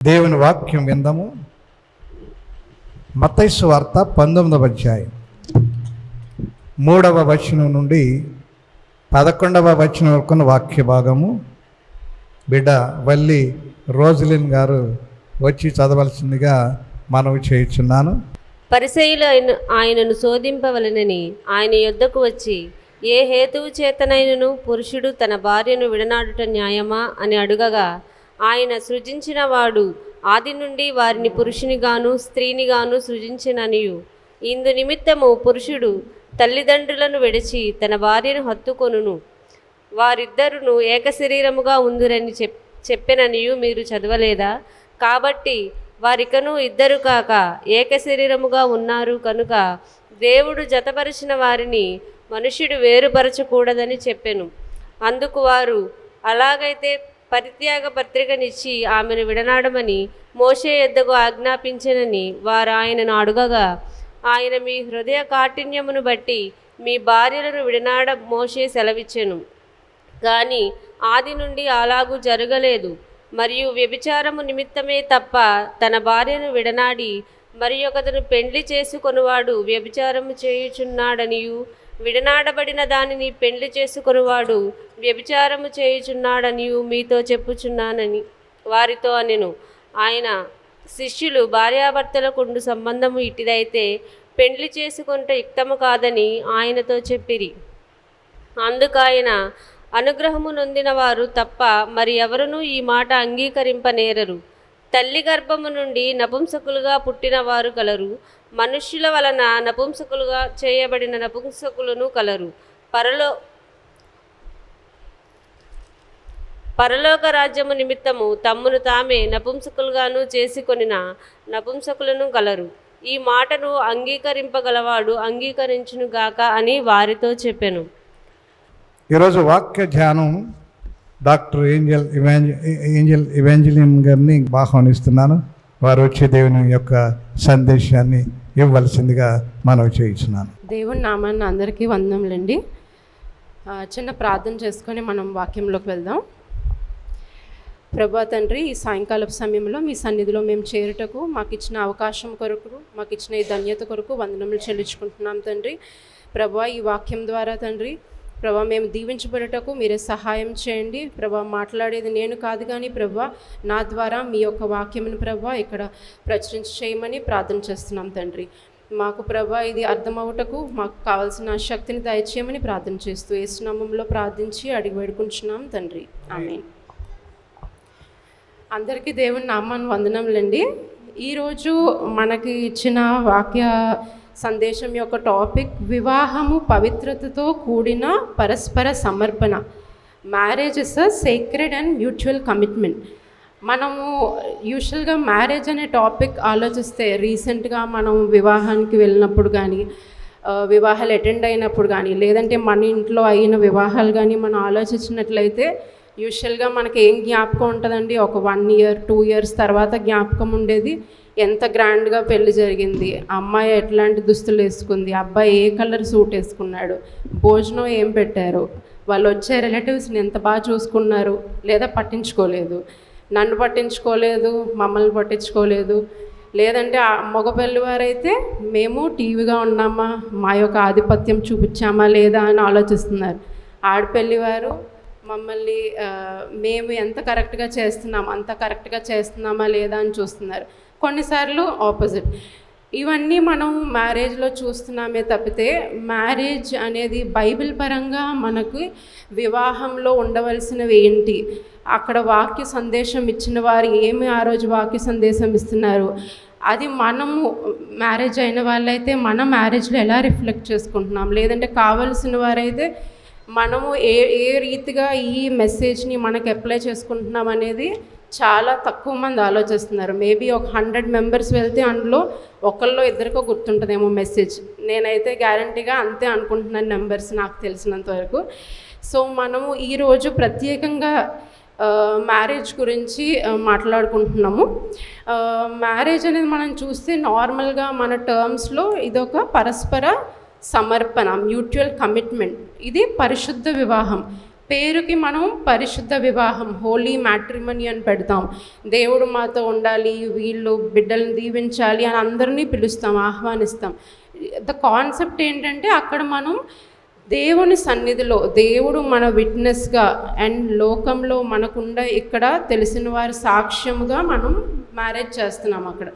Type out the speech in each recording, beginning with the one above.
దేవుని వాక్యం విందాము. మత్తయి సువార్త 19వ అధ్యాయం 3వ వచనం నుండి 11వ వచనం వరకు వాక్య భాగము. బిడ్డ వల్లి రోజలిన్ గారు వచ్చి చదవలసిందిగా మనవి చేయుచున్నాను. పరిసయ్యులు ఆయనను శోధింపవలెనని ఆయన యొద్దకు వచ్చి, ఏ హేతువు చేతనైనను పురుషుడు తన భార్యను విడనాడుట న్యాయమా అని అడుగగా, ఆయన సృజించిన వాడు ఆది నుండి వారిని పురుషునిగాను స్త్రీనిగాను సృజించిననియు, ఇందు నిమిత్తము పురుషుడు తల్లిదండ్రులను విడిచి తన భార్యను హత్తుకొనును, వారిద్దరును ఏక శరీరముగా ఉందురని చెప్పెననియు మీరు చదవలేదా? కాబట్టి వారికను ఇద్దరు కాక ఏక శరీరముగా ఉన్నారు కనుక దేవుడు జతపరిచిన వారిని మనుష్యుడు వేరుపరచకూడదని చెప్పెను. అందుకు వారు, అలాగైతే పరిత్యాగ పత్రికనిచ్చి ఆమెను విడనాడమని మోషే యొద్దకు ఆజ్ఞాపించెనని వారు ఆయనను అడుగగా, ఆయన మీ హృదయ కాఠిన్యమును బట్టి మీ భార్యలను విడనాడ మోషే సెలవిచ్చెను, కానీ ఆది నుండి అలాగూ జరగలేదు. మరియు వ్యభిచారము నిమిత్తమే తప్ప తన భార్యను విడనాడి మరి ఒకతను పెండ్లి చేసుకొనువాడు వ్యభిచారము చేయుచున్నాడనియు, విడనాడబడిన దానిని పెండ్లి చేసుకొనువాడు వ్యభిచారము చేయుచున్నాడనియు మీతో చెప్పుచున్నానని వారితో అనెను. ఆయన శిష్యులు, భార్యాభర్తలకుండు సంబంధము ఇటిదైతే పెండ్లి చేసుకొనుట యుక్తము కాదని ఆయనతో చెప్పిరి. అందుకాయన, అనుగ్రహము నొందిన వారు తప్ప మరి ఎవరునూ ఈ మాట అంగీకరింపనేరరు. తల్లి గర్భము నుండి నపుంసకులుగా పుట్టిన వారు కలరు, మనుష్యుల వలన నపుంసకులుగా చేయబడిన నపుంసకులను కలరు. పరలోక రాజ్యము నిమిత్తము తమ్మును తామే నపుంసకులుగాను చేసుకొనిన నపుంసకులను కలరు. ఈ మాటను అంగీకరింపగలవాడు అంగీకరించునుగాక అని వారితో చెప్పెను. ఈరోజు వాక్య ధ్యానం డాక్టర్ ఏంజల్ ఇవాంజలిన్ గారిని ఆహ్వానిస్తున్నాను. వారు వచ్చే దేవుని యొక్క సందేశాన్ని ఇవ్వవలసిందిగా మనవి చేయించున్నాను. దేవుని నామాన్ని అందరికీ వందనములండి. చిన్న ప్రార్థన చేసుకొని మనం వాక్యంలోకి వెళ్దాం. ప్రభా తండ్రి, ఈ సాయంకాలపు సమయంలో మీ సన్నిధిలో మేము చేరుటకు మాకు ఇచ్చిన అవకాశం కొరకు, మాకు ఇచ్చిన ఈ ధన్యత కొరకు వందనములు చెల్లించుకుంటున్నాం తండ్రి. ప్రభా, ఈ వాక్యం ద్వారా తండ్రి ప్రభా మేము దీవించబడటకు మీరే సహాయం చేయండి. ప్రభా, మాట్లాడేది నేను కాదు కానీ ప్రభా నా ద్వారా మీ యొక్క వాక్యమును ప్రభా ఇక్కడ చేయమని ప్రార్థన చేస్తున్నాం తండ్రి. మాకు ప్రభా ఇది అర్థమవుటకు మాకు కావాల్సిన శక్తిని దయచేయమని ప్రార్థన చేస్తూ యేసు నామములో ప్రార్థించి అడిగి వేడుకుంటున్నాం తండ్రి, ఆమేన్. అందరికీ దేవుని నామాన్ని వందనములండి. ఈరోజు మనకి ఇచ్చిన వాక్య సందేశం యొక్క టాపిక్ వివాహము పవిత్రతతో కూడిన పరస్పర సమర్పణ. Marriage is a sacred and mutual commitment. మనము యూజువల్గా మ్యారేజ్ అనే టాపిక్ ఆలోచిస్తే రీసెంట్గా మనం వివాహానికి వెళ్ళినప్పుడు కానీ, వివాహాలు అటెండ్ అయినప్పుడు కానీ, లేదంటే మన ఇంట్లో అయిన వివాహాలు కానీ మనం ఆలోచించినట్లయితే యూజువల్గా మనకి ఏం జ్ఞాపకం ఉంటుందండి? ఒక 1 year 2 years తర్వాత జ్ఞాపకం ఉండేది ఎంత గ్రాండ్గా పెళ్లి జరిగింది, అమ్మాయి ఎట్లాంటి దుస్తులు వేసుకుంది, అబ్బాయి ఏ కలర్ సూట్ వేసుకున్నాడు, భోజనం ఏం పెట్టారు, వాళ్ళు వచ్చే రిలేటివ్స్ని ఎంత బాగా చూసుకున్నారు, లేదా పట్టించుకోలేదు, నన్ను పట్టించుకోలేదు, మమ్మల్ని పట్టించుకోలేదు, లేదంటే మగపెళ్లి వారైతే మేము టీవీగా ఉన్నామా, మా యొక్క ఆధిపత్యం చూపించామా లేదా అని ఆలోచిస్తున్నారు. ఆడపెళ్లి వారు మమ్మల్ని మేము ఎంత కరెక్ట్గా చేస్తున్నామా లేదా అని చూస్తున్నారు. కొన్నిసార్లు ఆపోజిట్. ఇవన్నీ మనం మ్యారేజ్లో చూస్తున్నామే తప్పితే మ్యారేజ్ అనేది బైబిల్ పరంగా మనకు వివాహంలో ఉండవలసినవి ఏంటి, అక్కడ వాక్య సందేశం ఇచ్చిన వారు ఏమి ఆ రోజు వాక్య సందేశం ఇస్తున్నారు, అది మనము మ్యారేజ్ అయిన వాళ్ళైతే మన మ్యారేజ్లో ఎలా రిఫ్లెక్ట్ చేసుకుంటున్నాం, లేదంటే కావలసిన వారైతే మనము ఏ రీతిగా ఈ మెసేజ్ని మనకు అప్లై చేసుకుంటున్నాం అనేది చాలా తక్కువ మంది ఆలోచిస్తున్నారు. మేబీ ఒక 100 members వెళ్తే అందులో ఒకళ్ళో ఇద్దరికో గుర్తుంటుందేమో మెసేజ్. నేనైతే గ్యారంటీగా అంతే అనుకుంటున్నాను నెంబర్స్ నాకు తెలిసినంత వరకు. సో మనము ఈరోజు ప్రత్యేకంగా మ్యారేజ్ గురించి మాట్లాడుకుంటున్నాము. మ్యారేజ్ అనేది మనం చూస్తే నార్మల్గా మన టర్మ్స్లో ఇదొక పరస్పర సమర్పణ, మ్యూచువల్ కమిట్మెంట్. ఇది పరిశుద్ధ వివాహం. పేరుకి మనం పరిశుద్ధ వివాహం, హోలీ మ్యాట్రిమనీ అని పెడతాం. దేవుడు మాతో ఉండాలి, వీళ్ళు బిడ్డలను దీవించాలి అని అందరినీ పిలుస్తాం, ఆహ్వానిస్తాం. ద కాన్సెప్ట్ ఏంటంటే అక్కడ మనం దేవుని సన్నిధిలో, దేవుడు మన విట్నెస్గా అండ్ లోకంలో మనకుండ ఇక్కడ తెలిసిన వారి సాక్ష్యముగా మనం మ్యారేజ్ చేస్తున్నాం. అక్కడ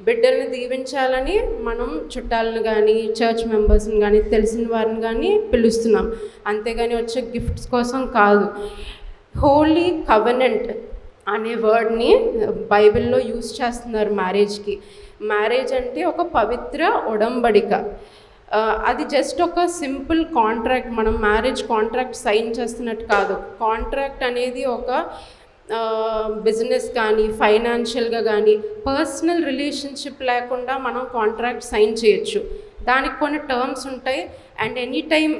బిడ్డల్ని దీవించాలని మనం చుట్టాలను కానీ చర్చ్ మెంబర్స్ని కానీ తెలిసిన వారిని కానీ పిలుస్తున్నాం, అంతేగాని వచ్చే గిఫ్ట్స్ కోసం కాదు. హోలీ కవెనెంట్ అనే వర్డ్ని బైబిల్లో యూజ్ చేస్తున్నారు మ్యారేజ్కి. మ్యారేజ్ అంటే ఒక పవిత్ర ఒడంబడిక. అది జస్ట్ ఒక సింపుల్ కాంట్రాక్ట్, మనం మ్యారేజ్ కాంట్రాక్ట్ సైన్ చేస్తున్నట్టు కాదు. కాంట్రాక్ట్ అనేది ఒక బిజినెస్ కానీ ఫైనాన్షియల్గా కానీ పర్సనల్ రిలేషన్షిప్ లేకుండా మనం కాంట్రాక్ట్ సైన్ చేయొచ్చు. దానికి కొన్ని టర్మ్స్ ఉంటాయి. And any time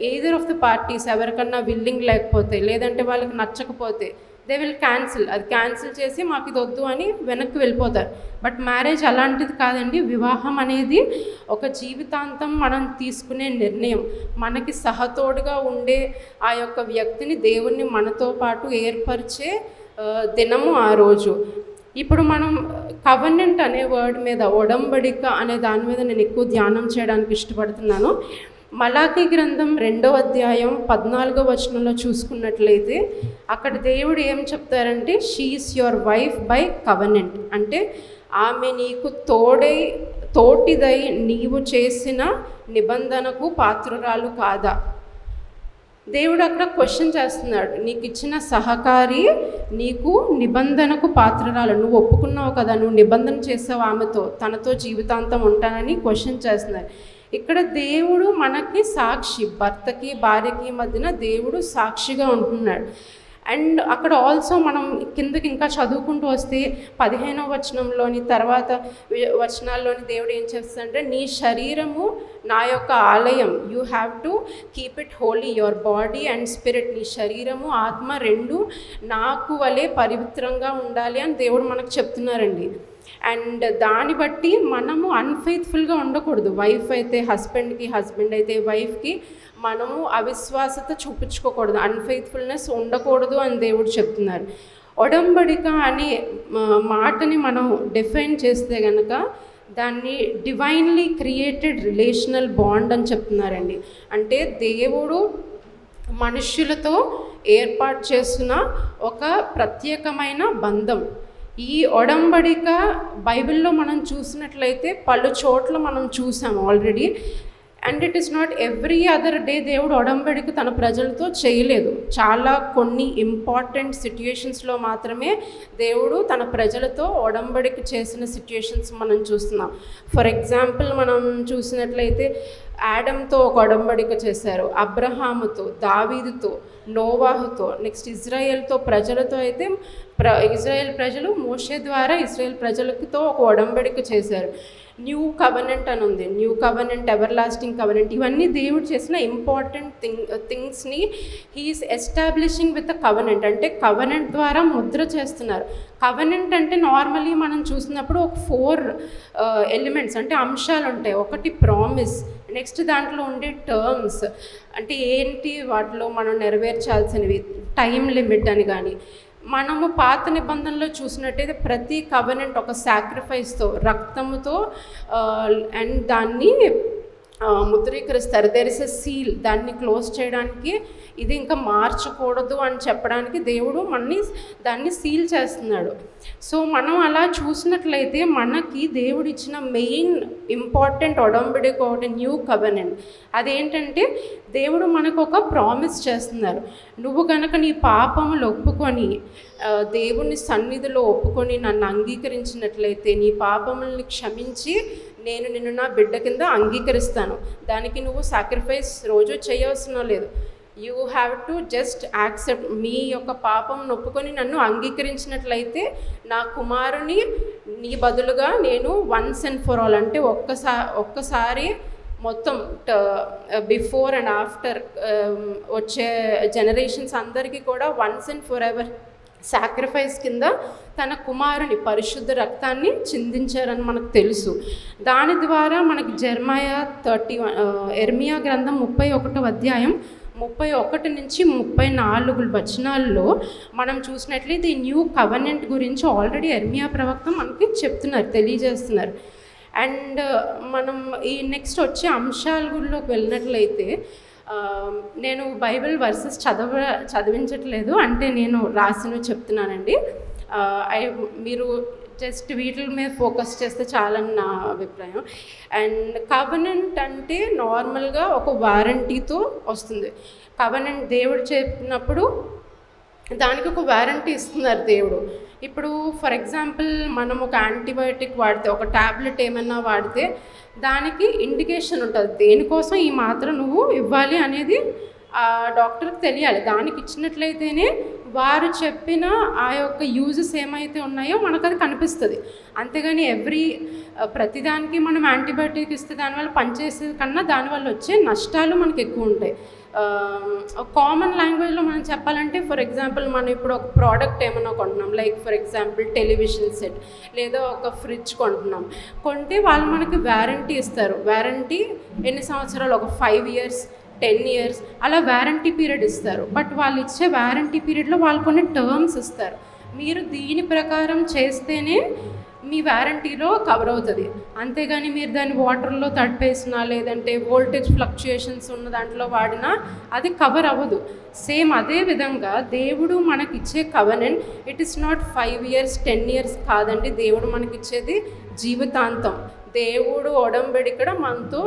either of the parties ఎవరికన్నా విల్లింగ్ లేకపోతే, లేదంటే వాళ్ళకి నచ్చకపోతే దే విల్ క్యాన్సిల్. అది క్యాన్సిల్ చేసి మాకు ఇది వద్దు అని వెనక్కి వెళ్ళిపోతారు. బట్ మ్యారేజ్ అలాంటిది కాదండి. వివాహం అనేది ఒక జీవితాంతం మనం తీసుకునే నిర్ణయం. మనకి సహతోడుగా ఉండే ఆ యొక్క వ్యక్తిని, దేవుణ్ణి మనతో పాటు ఏర్పరిచే దినము ఆ రోజు. ఇప్పుడు మనం కవెనెంట్ అనే వర్డ్ మీద, ఒడంబడిక అనే దాని మీద నేను ఎక్కువ ధ్యానం చేయడానికి ఇష్టపడుతున్నాను. మలాకీ గ్రంథం 2వ అధ్యాయం 14వ వచనంలో చూసుకున్నట్లయితే అక్కడ దేవుడు ఏం చెప్తారంటే, she is your wife by covenant. అంటే ఆమె నీకు తోటిదై నీవు చేసిన నిబంధనకు పాత్రురాలు కాదా? దేవుడు అక్కడ క్వశ్చన్ చేస్తున్నాడు. నీకు ఇచ్చిన సహకారి నీకు నిబంధనకు పాత్రరాలు, నువ్వు ఒప్పుకున్నావు కదా, నువ్వు నిబంధన చేసావు ఆమెతో, తనతో జీవితాంతం ఉంటానని క్వశ్చన్ చేస్తున్నారు. ఇక్కడ దేవుడు మనకి సాక్షి, భర్తకి భార్యకి మధ్యన దేవుడు సాక్షిగా ఉంటున్నాడు. అండ్ అక్కడ ఆల్సో మనం కిందకి ఇంకా చదువుకుంటూ వస్తే 15వ వచనంలోని తర్వాత వచనాల్లోని దేవుడు ఏం చేస్తాడంటే, నీ శరీరము నా యొక్క ఆలయం, you have to keep it Holi, your body and spirit. నీ శరీరము ఆత్మ రెండు నాకు వలె పవిత్రంగా ఉండాలి అని దేవుడు మనకు చెప్తున్నారండి. అండ్ దాన్ని బట్టి మనము అన్ఫెయిత్ఫుల్గా ఉండకూడదు. వైఫ్ అయితే హస్బెండ్కి, హస్బెండ్ అయితే వైఫ్కి మనము అవిశ్వాసత చూపించుకోకూడదు, అన్ఫెయిత్ఫుల్నెస్ ఉండకూడదు అని దేవుడు చెప్తున్నారు. ఒడంబడిక అనే మాటని మనం డిఫైన్ చేస్తే కనుక దాన్ని డివైన్లీ క్రియేటెడ్ రిలేషనల్ బాండ్ అని చెప్తున్నారండి. అంటే దేవుడు మనుష్యులతో ఏర్పాటు చేస్తున్న ఒక ప్రత్యేకమైన బంధం. ఈ ఒడంబడిక బైబిల్లో మనం చూసినట్లయితే పలు చోట్ల మనం చూసాము already. And it is not every other day దేవుడు ఒడంబడిక తన ప్రజలతో చేయలేదు. చాలా కొన్ని ఇంపార్టెంట్ సిట్యుయేషన్స్లో మాత్రమే దేవుడు తన ప్రజలతో ఒడంబడిక చేసిన సిట్యుయేషన్స్ మనం చూస్తున్నాం. ఫర్ ఎగ్జాంపుల్ మనం చూసినట్లయితే ఆడంతో ఒక ఒడంబడిక చేశారు, అబ్రహాముతో, దావీదుతో, నోవాహుతో, నెక్స్ట్ ఇజ్రాయెల్తో ప్రజలతో అయితే ఇజ్రాయెల్ ప్రజలు మోషే ద్వారా ఇజ్రాయెల్ ప్రజలతో ఒక ఒడంబడిక చేశారు. న్యూ కవెనెంట్ అని ఉంది, new covenant, everlasting covenant. ఇవన్నీ దేవుడు చేసిన ఇంపార్టెంట్ థింగ్స్ని he's establishing with a covenant. అంటే కవెనెంట్ ద్వారా ముద్ర చేస్తున్నారు. కవెనెంట్ అంటే నార్మల్లీ మనం చూసినప్పుడు ఒక 4 ఎలిమెంట్స్ అంటే అంశాలు ఉంటాయి. ఒకటి ప్రామిస్, నెక్స్ట్ దాంట్లో ఉండే టర్మ్స్ అంటే ఏంటి, వాటిలో మనం నెరవేర్చాల్సినవి, టైం లిమిట్ అని. కానీ మనము పాత నిబంధనలో చూసినట్టయితే ప్రతి కవెనెంట్ ఒక సాక్రిఫైస్తో, రక్తముతో అండ్ దాన్ని ముద్రీకరిస్తారు. దెర్ ఇస్ ఎ సీల్, దాన్ని క్లోజ్ చేయడానికి, ఇది ఇంకా మార్చకూడదు అని చెప్పడానికి దేవుడు దాన్ని సీల్ చేస్తున్నాడు. సో మనం అలా చూసినట్లయితే మనకి దేవుడు ఇచ్చిన మెయిన్ ఇంపార్టెంట్ ఒడంబడిక ఒకటి న్యూ కవెనెంట్. అదేంటంటే దేవుడు మనకు ఒక ప్రామిస్ చేస్తున్నారు. నువ్వు కనుక నీ పాపములు ఒప్పుకొని దేవుని సన్నిధిలో ఒప్పుకొని నన్ను అంగీకరించినట్లయితే, నీ పాపముల్ని క్షమించి నేను నిన్ను నా బిడ్డ కింద అంగీకరిస్తాను. దానికి నువ్వు సాక్రిఫైస్ రోజు చేయవలసిన లేదు. You have to just accept. మీ యొక్క పాపం ఒప్పుకొని నన్ను అంగీకరించినట్లయితే నా కుమారుని నీ బదులుగా నేను వన్స్ అండ్ ఫర్ ఆల్, అంటే ఒక్కసారి మొత్తం బిఫోర్ అండ్ ఆఫ్టర్ వచ్చే జనరేషన్స్ అందరికీ కూడా once and for ever sacrifice కింద తన కుమారుని పరిశుద్ధ రక్తాన్ని చిందించారని మనకు తెలుసు. దాని ద్వారా మనకి ఎర్మియా గ్రంథం 31వ అధ్యాయం 31 నుంచి 34 వచనాల్లో మనం చూసినట్లయితే ఈ న్యూ కవెనెంట్ గురించి ఆల్రెడీ యెర్మీయా ప్రవక్త మనకి చెప్తున్నారు, తెలియజేస్తున్నారు. అండ్ మనం ఈ నెక్స్ట్ వచ్చే అంశాలలోకి వెళ్ళినట్లయితే నేను బైబిల్ వర్సెస్ చదివించట్లేదు, అంటే నేను రాసినవి చెప్తున్నానండి. మీరు జస్ట్ వీటి మీద ఫోకస్ చేస్తే చాలని నా అభిప్రాయం. అండ్ కవెనెంట్ అంటే నార్మల్గా ఒక వారంటీతో వస్తుంది. కవెనెంట్ దేవుడు చెప్పినప్పుడు దానికి ఒక వారంటీ ఇస్తున్నారు దేవుడు. ఇప్పుడు ఫర్ ఎగ్జాంపుల్ మనం ఒక యాంటీబయాటిక్ వాడితే, ఒక ట్యాబ్లెట్ ఏమైనా వాడితే దానికి ఇండికేషన్ ఉంటుంది, దేనికోసం ఈ మాత్రం నువ్వు ఇవ్వాలి అనేది డాక్టర్కి తెలియాలి. దానికి ఇచ్చినట్లయితేనే వారు చెప్పిన ఆ యొక్క యూజెస్ ఏమైతే ఉన్నాయో మనకు అది కనిపిస్తుంది. అంతేగాని ప్రతిదానికి మనం యాంటీబయాటిక్ ఇస్తే దానివల్ల పనిచేసేది కన్నా దానివల్ల వచ్చే నష్టాలు మనకు ఎక్కువ ఉంటాయి. కామన్ లాంగ్వేజ్లో మనం చెప్పాలంటే, ఫర్ ఎగ్జాంపుల్ మనం ఇప్పుడు ఒక ప్రోడక్ట్ ఏమైనా కొంటున్నాం, like for example television set లేదా ఒక ఫ్రిడ్జ్ కొంటే వాళ్ళు మనకి వారంటీ ఇస్తారు. వారంటీ ఎన్ని సంవత్సరాలు, ఒక 5 years 10 years అలా వారంటీ పీరియడ్ ఇస్తారు. బట్ వాళ్ళు ఇచ్చే వారంటీ పీరియడ్లో వాళ్ళు కొన్ని టర్మ్స్ ఇస్తారు. మీరు దీని ప్రకారం చేస్తేనే మీ వారంటీలో కవర్ అవుతుంది. అంతేగాని మీరు దాన్ని వాటర్లో తడిపేసినా లేదంటే వోల్టేజ్ ఫ్లక్చుయేషన్స్ ఉన్న దాంట్లో వాడినా అది కవర్ అవ్వదు. సేమ్ అదే విధంగా దేవుడు మనకిచ్చే covenant it is not 5 years 10 years కాదండి. దేవుడు మనకిచ్చేది జీవితాంతం. దేవుడు ఒడంబడికడ మనతో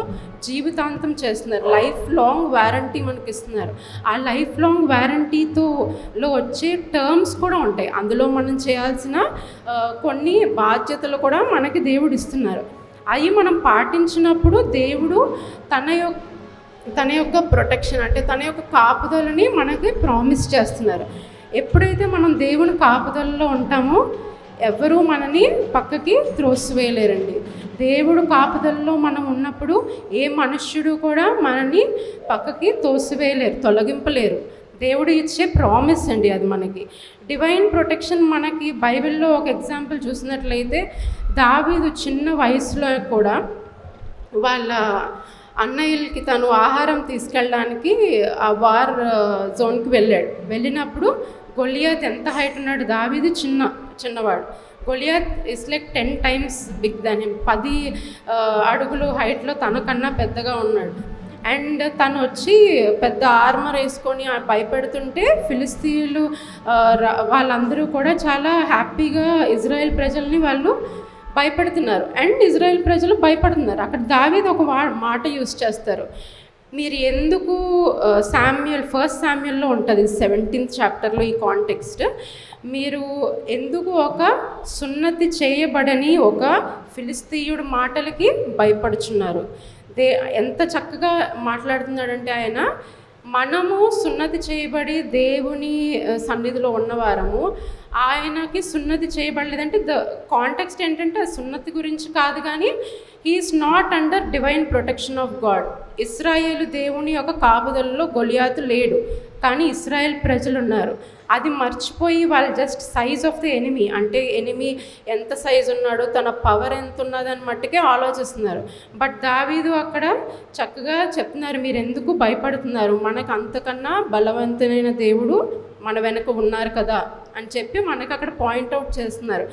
జీవితాంతం చేస్తున్నారు. లైఫ్ లాంగ్ వారంటీ మనకి ఇస్తున్నారు. ఆ లైఫ్ లాంగ్ వారంటీలో వచ్చే టర్మ్స్ కూడా ఉంటాయి. అందులో మనం చేయాల్సిన కొన్ని బాధ్యతలు కూడా మనకి దేవుడు ఇస్తున్నారు. అవి మనం పాటించినప్పుడు దేవుడు తన యొక్క ప్రొటెక్షన్, అంటే తన యొక్క కాపుదలని మనకి ప్రామిస్ చేస్తున్నారు. ఎప్పుడైతే మనం దేవుని కాపుదలలో ఉంటామో ఎవరూ మనని పక్కకి త్రోసివేయలేరండి. దేవుడు కాపుదలలో మనం ఉన్నప్పుడు ఏ మనుష్యుడు కూడా మనని పక్కకి తోసివేయలేరు, తొలగింపలేరు. దేవుడు ఇచ్చే ప్రామిస్ అండి అది మనకి. డివైన్ ప్రొటెక్షన్ మనకి బైబిల్లో ఒక ఎగ్జాంపుల్ చూసినట్లయితే, దావీదు చిన్న వయసులో కూడా వాళ్ళ అన్నయ్యలకి తను ఆహారం తీసుకెళ్ళడానికి ఆ వార్ జోన్కి వెళ్ళినప్పుడు గొలియాత్ ఎంత హైట్ ఉన్నాడు, దావీదు చిన్నవాడు. Goliath is like 10 times big than him. 10 అడుగులు హైట్లో తనకన్నా పెద్దగా ఉన్నాడు. అండ్ తను వచ్చి పెద్ద ఆర్మర్ వేసుకొని భయపెడుతుంటే ఫిలిస్తీన్లు వాళ్ళందరూ కూడా చాలా హ్యాపీగా ఇజ్రాయెల్ ప్రజల్ని వాళ్ళు భయపెడుతున్నారు. అండ్ ఇజ్రాయెల్ ప్రజలు భయపడుతున్నారు. అక్కడ దావీదు ఒక మాట యూజ్ చేస్తారు. మీరు ఎందుకు ఫస్ట్ శామ్యూయల్లో ఉంటుంది 17th chapter ఈ కాంటెక్స్ట్, మీరు ఎందుకు ఒక సున్నతి చేయబడని ఒక ఫిలిస్తీయుడు మాటలకి భయపడుచున్నారు? ఎంత చక్కగా మాట్లాడుతున్నాడంటే ఆయన, మనము సున్నతి చేయబడి దేవుని సన్నిధిలో ఉన్నవారము, ఆయనకి సున్నతి చేయబడలేదంటే ద కాంటెక్స్ట్ ఏంటంటే ఆ సున్నతి గురించి కాదు, కానీ he's not under divine protection of God. ఇశ్రాయేలు దేవుని యొక్క కాపుదలలో గొలియాతు లేడు, కానీ ఇశ్రాయేల్ ప్రజలు ఉన్నారు. అది మర్చిపోయి వాళ్ళు just size of the enemy, అంటే ఎనిమీ ఎంత సైజు ఉన్నాడో తన పవర్ ఎంత ఉన్నదని మట్టుకే ఆలోచిస్తున్నారు. బట్ దావీదు అక్కడ చక్కగా చెప్తున్నారు, మీరు ఎందుకు భయపడుతున్నారు, మనకు అంతకన్నా బలవంతులైన దేవుడు మన వెనక ఉన్నారు కదా అని చెప్పి మనకు అక్కడ పాయింట్అవుట్ చేస్తున్నారు.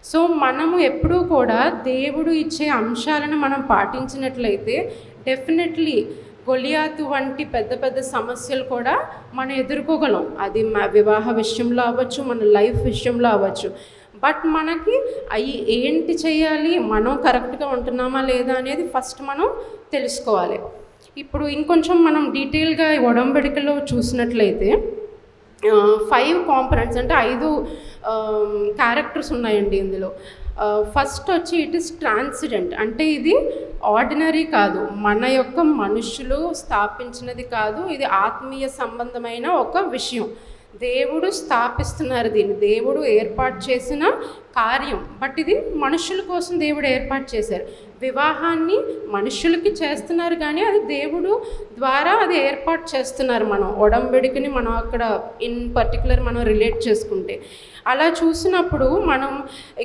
సో మనము ఎప్పుడూ కూడా దేవుడు ఇచ్చే అంశాలను మనం పాటించినట్లయితే డెఫినెట్లీ గొలియాతు వంటి పెద్ద పెద్ద సమస్యలు కూడా మనం ఎదుర్కోగలం. అది వివాహ విషయంలో అవ్వచ్చు, మన లైఫ్ విషయంలో అవ్వచ్చు. బట్ మనకి అవి ఏంటి చేయాలి, మనం కరెక్ట్గా ఉంటున్నామా లేదా అనేది ఫస్ట్ మనం తెలుసుకోవాలి. ఇప్పుడు ఇంకొంచెం మనం డీటెయిల్గా ఒడంబడికలో చూసినట్లయితే 5 కాంపనెంట్స్ అంటే 5 క్యారెక్టర్స్ ఉన్నాయండి ఇందులో. ఫస్ట్ వచ్చి ఇట్ ఈస్ ట్రాన్సిడెంట్, అంటే ఇది ఆర్డినరీ కాదు, మన యొక్క మనుషులు స్థాపించినది కాదు, ఇది ఆత్మీయ సంబంధమైన ఒక విషయం. దేవుడు స్థాపిస్తున్నారు దీన్ని, దేవుడు ఏర్పాటు చేసిన కార్యం. బట్ ఇది మనుషుల కోసం దేవుడు ఏర్పాటు చేశారు. వివాహాన్ని మనుషులకి చేస్తున్నారు, కానీ అది దేవుడు ద్వారా అది ఏర్పాటు చేస్తున్నారు. మనం ఒడంబడికని మనం అక్కడ ఇన్ పర్టికులర్ మనం రిలేట్ చేసుకుంటే అలా చూసినప్పుడు మనం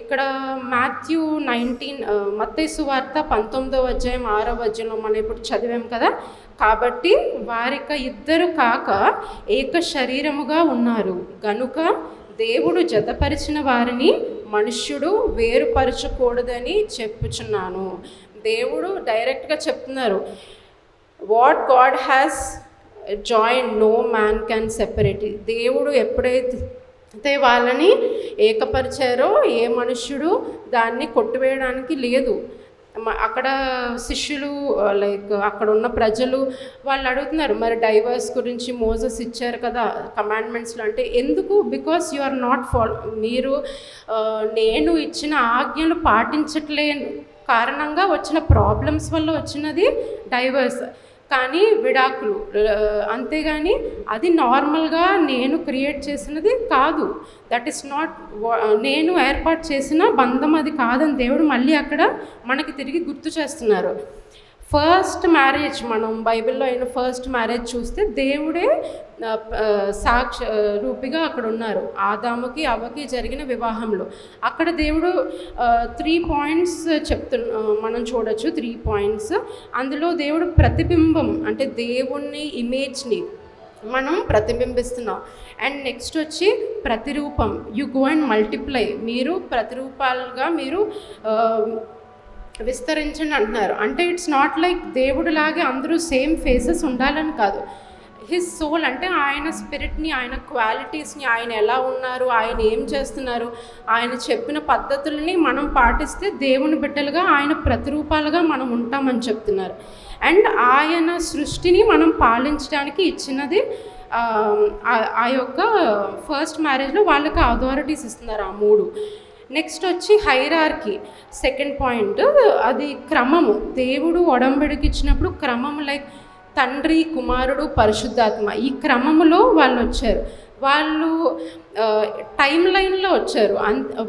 ఇక్కడ మాథ్యూ 19 మత్తయి సువార్త 19వ అధ్యాయం 6వ అధ్యాయంలో మనం ఇప్పుడు చదివాం కదా. కాబట్టి వారిక ఇద్దరు కాక ఏక శరీరముగా ఉన్నారు గనుక దేవుడు జతపరిచిన వారిని మనుష్యుడు వేరుపరచకూడదని చెప్పుచున్నాను. దేవుడు డైరెక్ట్గా చెప్తున్నారు, what God has join no man can separate. దేవుడు ఎప్పుడైతే వాళ్ళని ఏకపరిచారో ఏ మనుష్యుడు దాన్ని కొట్టివేయడానికి లేదు. అక్కడ శిష్యులు లైక్ అక్కడ ఉన్న ప్రజలు వాళ్ళు అడుగుతున్నారు, మరి డైవర్స్ గురించి మోజెస్ ఇచ్చారు కదా కమాండ్మెంట్స్లో, అంటే ఎందుకు? బికాస్ యు ఆర్ నాట్ మీరు నేను ఇచ్చిన ఆజ్ఞలు పాటించట్లేని కారణంగా వచ్చిన ప్రాబ్లమ్స్ వల్ల వచ్చినది డైవర్స్, కానీ విడాకులు. అంతేగాని అది నార్మల్గా నేను క్రియేట్ చేసినది కాదు. దట్ ఈస్ నాట్ నేను ఏర్పాటు చేసిన బంధం అది కాదని దేవుడు మళ్ళీ అక్కడ మనకి తిరిగి గుర్తు చేస్తున్నారు. ఫస్ట్ మ్యారేజ్ మనం బైబిల్లో అయిన ఫస్ట్ మ్యారేజ్ చూస్తే దేవుడే సాక్ష రూపిగా అక్కడ ఉన్నారు. ఆదాముకి అవ్వకి జరిగిన వివాహంలో అక్కడ దేవుడు 3 పాయింట్స్ మనం చూడొచ్చు. 3 పాయింట్స్ అందులో దేవుడు ప్రతిబింబం అంటే దేవుని ఇమేజ్ని మనం ప్రతిబింబిస్తున్నాం. అండ్ నెక్స్ట్ వచ్చి ప్రతిరూపం, యు గో అండ్ మల్టిప్లై, మీరు ప్రతిరూపాలుగా మీరు విస్తరించండి అంటున్నారు. అంటే ఇట్స్ నాట్ లైక్ దేవుడిలాగే అందరూ సేమ్ ఫేసెస్ ఉండాలని కాదు. హిస్ సోల్ అంటే ఆయన స్పిరిట్ని, ఆయన క్వాలిటీస్ని, ఆయన ఎలా ఉన్నారు, ఆయన ఏం చేస్తున్నారు, ఆయన చెప్పిన పద్ధతుల్ని మనం పాటిస్తే దేవుని బిడ్డలుగా ఆయన ప్రతిరూపాలుగా మనం ఉంటామని చెప్తున్నారు. అండ్ ఆయన సృష్టిని మనం పాలించడానికి ఇచ్చినది ఆ యొక్క ఫస్ట్ మ్యారేజ్లో వాళ్ళకి అథారిటీస్ ఇస్తున్నారు ఆ 3. నెక్స్ట్ వచ్చి హైరార్కీ, సెకండ్ పాయింట్, అది క్రమము. దేవుడు ఒడంబడికి ఇచ్చినప్పుడు క్రమము, లైక్ తండ్రి, కుమారుడు, పరిశుద్ధాత్మ, ఈ క్రమములో వాళ్ళు వచ్చారు. వాళ్ళు టైం లైన్లో వచ్చారు.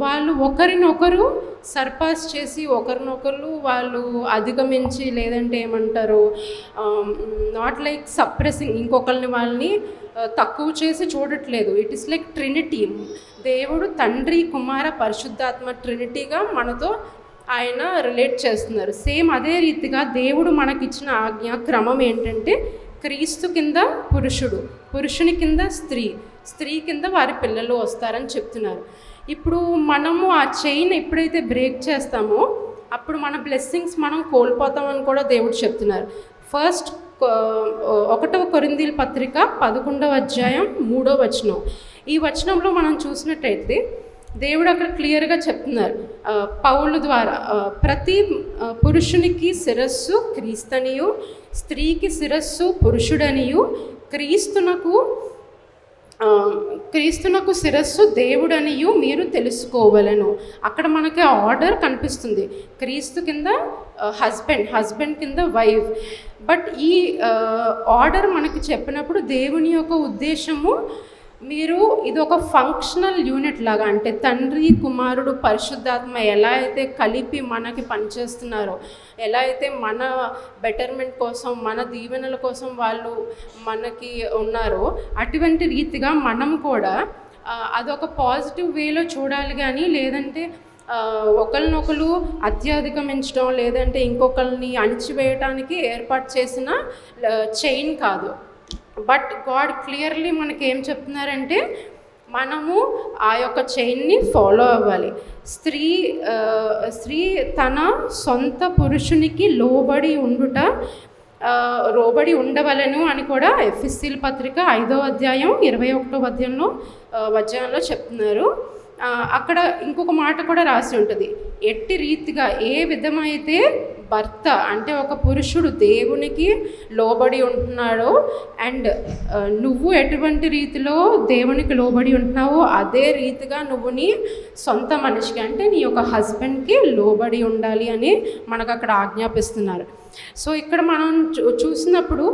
వాళ్ళు ఒకరినొకరు సర్పాస్ చేసి ఒకరినొకరు వాళ్ళు అధిగమించి, లేదంటే ఏమంటారు, నాట్ లైక్ సప్రెసింగ్, ఇంకొకరిని వాళ్ళని తక్కువ చేసి చూడట్లేదు. It is like Trinity. దేవుడు తండ్రి, కుమార, పరిశుద్ధాత్మ ట్రినిటీగా మనతో ఆయన రిలేట్ చేస్తున్నారు. సేమ్ అదే రీతిగా దేవుడు మనకిచ్చిన ఆజ్ఞ క్రమం ఏంటంటే క్రీస్తు కింద పురుషుడు, పురుషుని కింద స్త్రీ, స్త్రీ కింద వారి పిల్లలు వస్తారని చెప్తున్నారు. ఇప్పుడు మనము ఆ చైన్ ఎప్పుడైతే బ్రేక్ చేస్తామో అప్పుడు మన బ్లెస్సింగ్స్ మనం కోల్పోతామని కూడా దేవుడు చెప్తున్నారు. ఫస్ట్ 1వ కొరింథీయుల పత్రిక 11వ అధ్యాయం 3వ వచనం. ఈ వచనంలో మనం చూసినట్టయితే దేవుడు అక్కడ క్లియర్గా చెప్తున్నారు పౌలు ద్వారా, ప్రతి పురుషునికి శిరస్సు క్రీస్తనియు, స్త్రీకి శిరస్సు పురుషుడనియు, క్రీస్తునకు శిరస్సు దేవుడనియు మీరు తెలుసుకోవలను. అక్కడ మనకి ఆర్డర్ కనిపిస్తుంది, క్రీస్తు కింద హస్బెండ్ కింద వైఫ్. బట్ ఈ ఆర్డర్ మనకి చెప్పినప్పుడు దేవుని యొక్క ఉద్దేశము, మీరు ఇది ఒక ఫంక్షనల్ యూనిట్ లాగా, అంటే తండ్రి, కుమారుడు, పరిశుద్ధాత్మ ఎలా అయితే కలిపి మనకి పనిచేస్తున్నారో, ఎలా అయితే మన బెటర్మెంట్ కోసం, మన దీవెనల కోసం వాళ్ళు మనకి ఉన్నారో, అటువంటి రీతిగా మనం కూడా అదొక పాజిటివ్ వేలో చూడాలి. కానీ లేదంటే ఒకరినొకరు అత్యధిగమించడం, లేదంటే ఇంకొకరిని అణిచివేయటానికి ఏర్పాటు చేసిన చైన్ కాదు. బట్ గాడ్ క్లియర్లీ మనకి ఏం చెప్తున్నారంటే మనము ఆ యొక్క చైన్ని ఫాలో అవ్వాలి. స్త్రీ తన సొంత పురుషునికి లోబడి ఉండవలను అని కూడా ఎఫెసీయుల పత్రిక 5వ అధ్యాయం 21వ అధ్యాయంలో చెప్తున్నారు. అక్కడ ఇంకొక మాట కూడా రాసి ఉంటుంది, ఎట్టి రీతిగా ఏ విధమైతే భర్త అంటే ఒక పురుషుడు దేవునికి లోబడి ఉంటున్నాడో, అండ్ నువ్వు ఎటువంటి రీతిలో దేవునికి లోబడి ఉంటున్నావో అదే రీతిగా నువ్వు నీ సొంత మనిషికి అంటే నీ యొక్క హస్బెండ్కి లోబడి ఉండాలి అని మనకు అక్కడ ఆజ్ఞాపిస్తున్నారు. సో ఇక్కడ మనం చూసినప్పుడు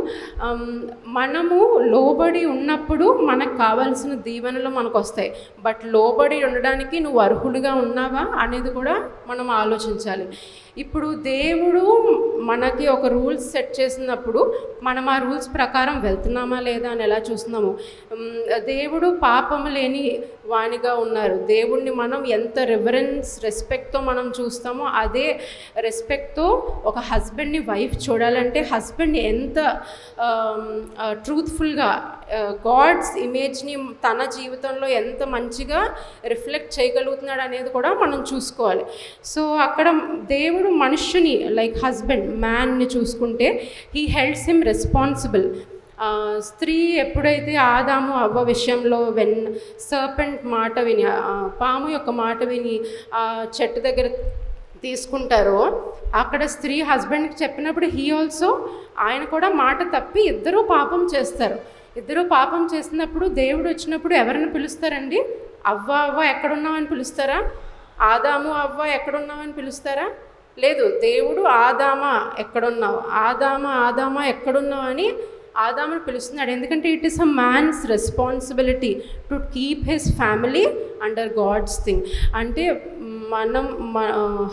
మనము లోబడి ఉన్నప్పుడు మనకు కావాల్సిన దీవెనలు మనకు వస్తాయి. బట్ లోబడి ఉండడానికి నువ్వు అర్హుడిగా ఉన్నావా అనేది కూడా మనం ఆలోచించాలి. ఇప్పుడు దేవుడు మనకి ఒక రూల్స్ సెట్ చేసినప్పుడు మనం ఆ రూల్స్ ప్రకారం వెళ్తున్నామా లేదా అని ఎలా చూస్తున్నాము. దేవుడు పాపము లేని వానిగా ఉన్నారు. దేవుణ్ణి మనం ఎంత రెస్పెక్ట్తో మనం చూస్తామో అదే రెస్పెక్ట్తో ఒక హస్బెండ్ని వైఫ్ చూడాలంటే హస్బెండ్ ఎంత ట్రూత్ఫుల్గా గాడ్స్ ఇమేజ్ని తన జీవితంలో ఎంత మంచిగా రిఫ్లెక్ట్ చేయగలుగుతున్నాడు అనేది కూడా మనం చూసుకోవాలి. సో అక్కడ దేవుడు మనుష్యుని లైక్ హస్బెండ్ మ్యాన్ని చూసుకుంటే హీ హెల్డ్స్ హిమ్ రెస్పాన్సిబుల్. స్త్రీ ఎప్పుడైతే ఆదాము అవ్వ విషయంలో సర్పెంట్ మాట విని పాము యొక్క మాట విని ఆ చెట్టు దగ్గర తీసుకుంటారో అక్కడ స్త్రీ హస్బెండ్కి చెప్పినప్పుడు ఆయన కూడా మాట తప్పి ఇద్దరూ పాపం చేస్తారు. ఇద్దరూ పాపం చేసినప్పుడు దేవుడు వచ్చినప్పుడు ఎవరిని పిలుస్తారండి? అవ్వ ఎక్కడున్నావని పిలుస్తారా? ఆదాము అవ్వ ఎక్కడున్నావని పిలుస్తారా? లేదు. దేవుడు ఆదామా ఎక్కడున్నావు, ఆదామా ఎక్కడున్నావు అని ఆదామును పిలుస్తున్నాడు. ఎందుకంటే it is a man's responsibility to keep his family under God's thing. అంటే మనం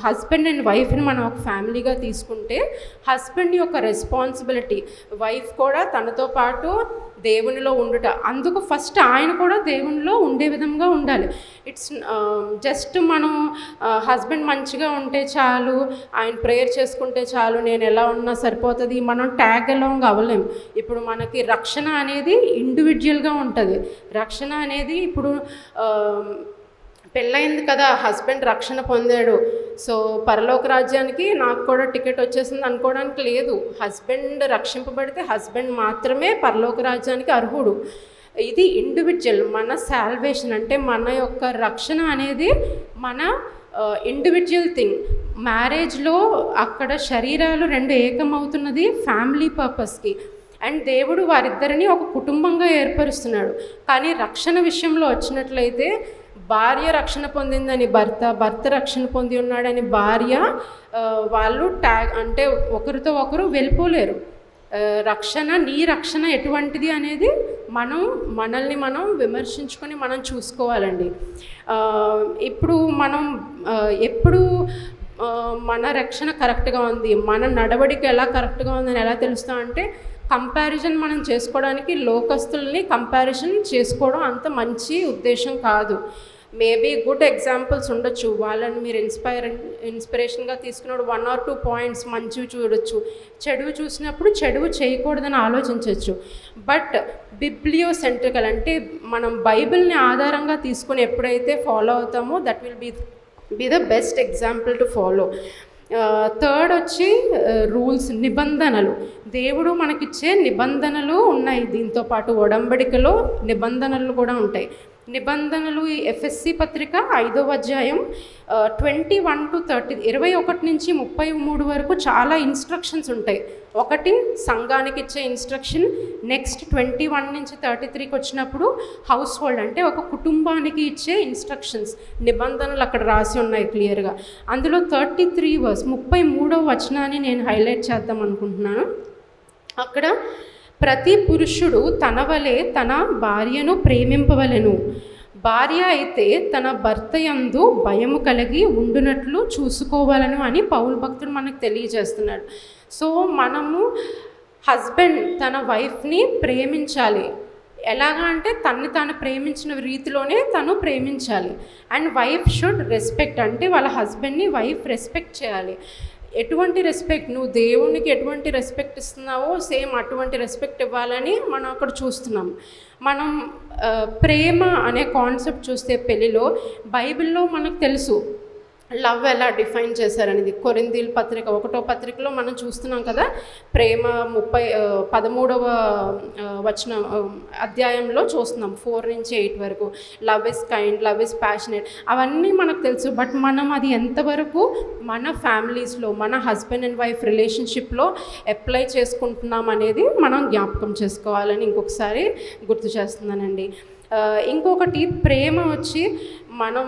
హస్బెండ్ అండ్ వైఫ్ని మనం ఒక ఫ్యామిలీగా తీసుకుంటే హస్బెండ్ యొక్క రెస్పాన్సిబిలిటీ, వైఫ్ కూడా తనతో పాటు దేవునిలో ఉండుట. అందుకు ఫస్ట్ ఆయన కూడా దేవునిలో ఉండే విధంగా ఉండాలి. ఇట్స్ జస్ట్ మనం హస్బెండ్ మంచిగా ఉంటే చాలు, ఆయన ప్రేయర్ చేసుకుంటే చాలు, నేను ఎలా ఉన్నా సరిపోతుంది, మనం ట్యాగ్ అలాంగ్ అవ్వలేం. ఇప్పుడు మనకి రక్షణ అనేది ఇండివిజువల్గా ఉంటుంది. రక్షణ అనేది ఇప్పుడు పెళ్ళయింది కదా, హస్బెండ్ రక్షణ పొందాడు, సో పరలోక రాజ్యానికి నాకు కూడా టికెట్ వచ్చేసింది అనుకోవడానికి లేదు. హస్బెండ్ రక్షింపబడితే హస్బెండ్ మాత్రమే పరలోక రాజ్యానికి అర్హుడు. ఇది ఇండివిజువల్. మన సాల్వేషన్ అంటే మన యొక్క రక్షణ అనేది మన ఇండివిజువల్ థింగ్. మ్యారేజ్లో అక్కడ శరీరాలు రెండు ఏకమవుతున్నది ఫ్యామిలీ పర్పస్కి. అండ్ దేవుడు వారిద్దరిని ఒక కుటుంబంగా ఏర్పరుస్తున్నాడు. కానీ రక్షణ విషయంలో వచ్చినట్లయితే భార్య రక్షణ పొందిందని భర్త రక్షణ పొంది ఉన్నాడని భార్య, వాళ్ళు అంటే ఒకరితో ఒకరు వెళ్ళిపోలేరు. నీ రక్షణ ఎటువంటిది అనేది మనల్ని మనం విమర్శించుకొని మనం చూసుకోవాలండి. ఇప్పుడు మనం ఎప్పుడు మన రక్షణ కరెక్ట్గా ఉంది, మన నడవడిక ఎలా కరెక్ట్గా ఉందని ఎలా తెలుస్తామంటే కంపారిజన్ మనం చేసుకోవడానికి లోకస్తుల్ని కంపారిజన్ చేసుకోవడం అంత మంచి ఉద్దేశం కాదు. మేబీ గుడ్ ఎగ్జాంపుల్స్ ఉండొచ్చు, వాళ్ళని మీరు ఇన్స్పిరేషన్గా తీసుకున్నప్పుడు 1 or 2 పాయింట్స్ మంచివి చూడొచ్చు. చెడువు చూసినప్పుడు చెడువు చేయకూడదని ఆలోచించవచ్చు. బట్ బిబ్లియోసెంట్రికల్ అంటే మనం బైబిల్ని ఆధారంగా తీసుకుని ఎప్పుడైతే ఫాలో అవుతామో that will be the best example to follow. Third వచ్చి రూల్స్, నిబంధనలు. దేవుడు మనకిచ్చే నిబంధనలు ఉన్నాయి. దీంతో పాటు ఒడంబడికలో నిబంధనలు కూడా ఉంటాయి. నిబంధనలు ఈ ఎఫ్ఎస్సి పత్రిక 5వ అధ్యాయం 21 to 30, 21 నుంచి 33 వరకు చాలా ఇన్స్ట్రక్షన్స్ ఉంటాయి. ఒకటి సంఘానికి ఇచ్చే ఇన్స్ట్రక్షన్. నెక్స్ట్ 21 నుంచి 33కి వచ్చినప్పుడు హౌస్ హోల్డ్ అంటే ఒక కుటుంబానికి ఇచ్చే ఇన్స్ట్రక్షన్స్, నిబంధనలు అక్కడ రాసి ఉన్నాయి క్లియర్గా. అందులో 33 verse 33వ వచనాన్ని నేను హైలైట్ చేద్దాం అనుకుంటున్నాను. అక్కడ ప్రతి పురుషుడు తన వలె తన భార్యను ప్రేమింపవలెను, భార్య అయితే తన భర్త యందు భయము కలిగి ఉండునట్లు చూసుకోవాలను అని పౌలు భక్తుడు మనకు తెలియజేస్తున్నాడు. సో మనము హస్బెండ్ తన వైఫ్ని ప్రేమించాలి. ఎలాగా అంటే తాను ప్రేమించిన రీతిలోనే తను ప్రేమించాలి. అండ్ వైఫ్ షుడ్ రెస్పెక్ట్, అంటే వాళ్ళ హస్బెండ్ని వైఫ్ రెస్పెక్ట్ చేయాలి. ఎటువంటి రెస్పెక్ట్, నువ్వు దేవునికి ఎటువంటి రెస్పెక్ట్ ఇస్తున్నావో సేమ్ అటువంటి రెస్పెక్ట్ ఇవ్వాలని మనం అక్కడ చూస్తున్నాం. మనం ప్రేమ అనే కాన్సెప్ట్ చూస్తే పెళ్ళిలో బైబిల్లో మనకు తెలుసు లవ్ ఎలా డిఫైన్ చేశారనేది. కొరింథీయుల పత్రిక 1వ పత్రికలో మనం చూస్తున్నాం కదా, ప్రేమ 13వ అధ్యాయంలో చూస్తున్నాం 4 నుంచి 8 వరకు. Love is kind, love is passionate, అవన్నీ మనకు తెలుసు. బట్ మనం అది ఎంతవరకు మన ఫ్యామిలీస్లో, మన హస్బెండ్ అండ్ వైఫ్ రిలేషన్షిప్లో అప్లై చేసుకుంటున్నాం అనేది మనం జ్ఞాపకం చేసుకోవాలని ఇంకొకసారి గుర్తు చేస్తున్నానండి. ఇంకొకటి ప్రేమ వచ్చి మనం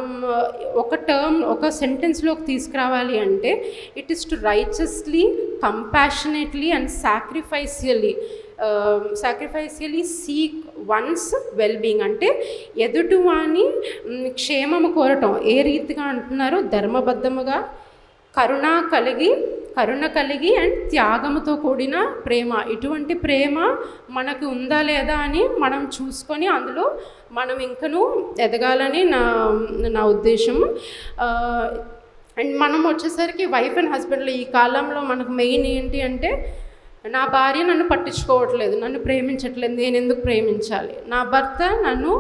ఒక సెంటెన్స్లోకి తీసుకురావాలి అంటే it is to righteously, compassionately and sacrificially seek one's wellbeing. అంటే ఎదుటివాని క్షేమము కోరటం. ఏ రీతిగా అంటున్నారో ధర్మబద్ధముగా, కరుణ కలిగి అండ్ త్యాగముతో కూడిన ప్రేమ. ఇటువంటి ప్రేమ మనకు ఉందా లేదా అని మనం చూసుకొని అందులో మనం ఇంకనూ ఎదగాలని నా ఉద్దేశం. అండ్ మనం వచ్చేసరికి వైఫ్ అండ్ హస్బెండ్లో ఈ కాలంలో మనకు మెయిన్ ఏంటి అంటే, నా భార్య నన్ను పట్టించుకోవట్లేదు, నన్ను ప్రేమించట్లేదు, నేను ఎందుకు ప్రేమించాలి? నా భర్త నన్ను